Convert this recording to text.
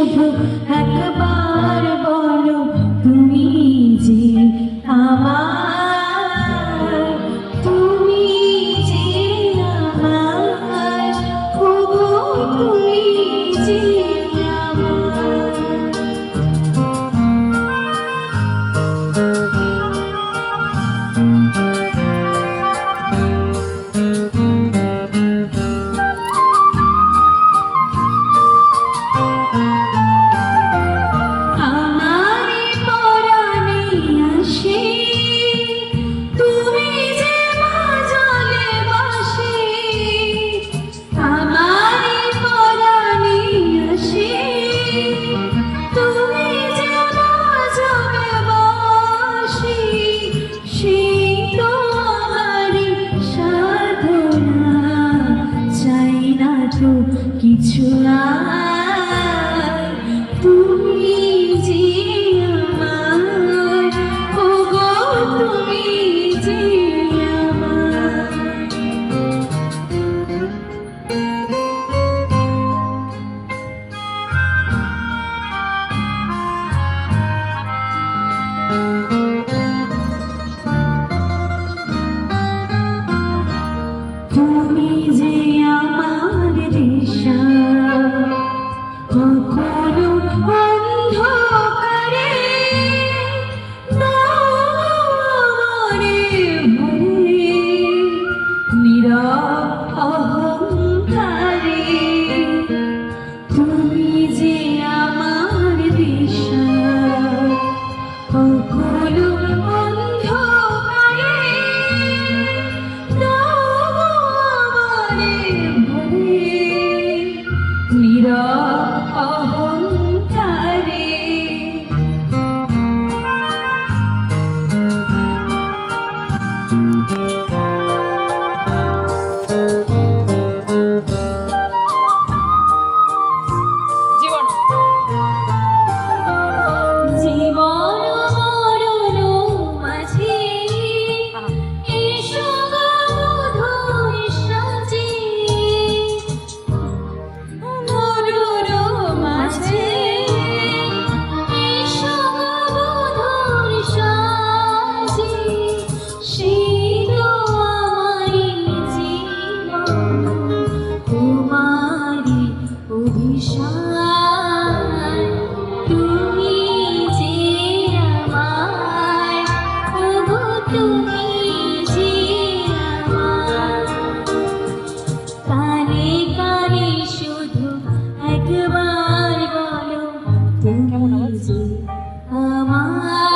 শুধু একবার বলো তুমি যে আমার, তুমি যে আমার, ওগো তুমি যে আমার। কিছু আর তুমি যে আমার, ওগো তুমি যে আমার। তুমি যে আমার দিশা, কখনো অন্ধকারে মনে মনে নীরব অহংকারে। তুমি যে আমার দিশা, কখনো অন্ধকারে মনে মনে নীরব অহংকারে। কানে কানে শুধু একবার বলো তুমি যে আমার।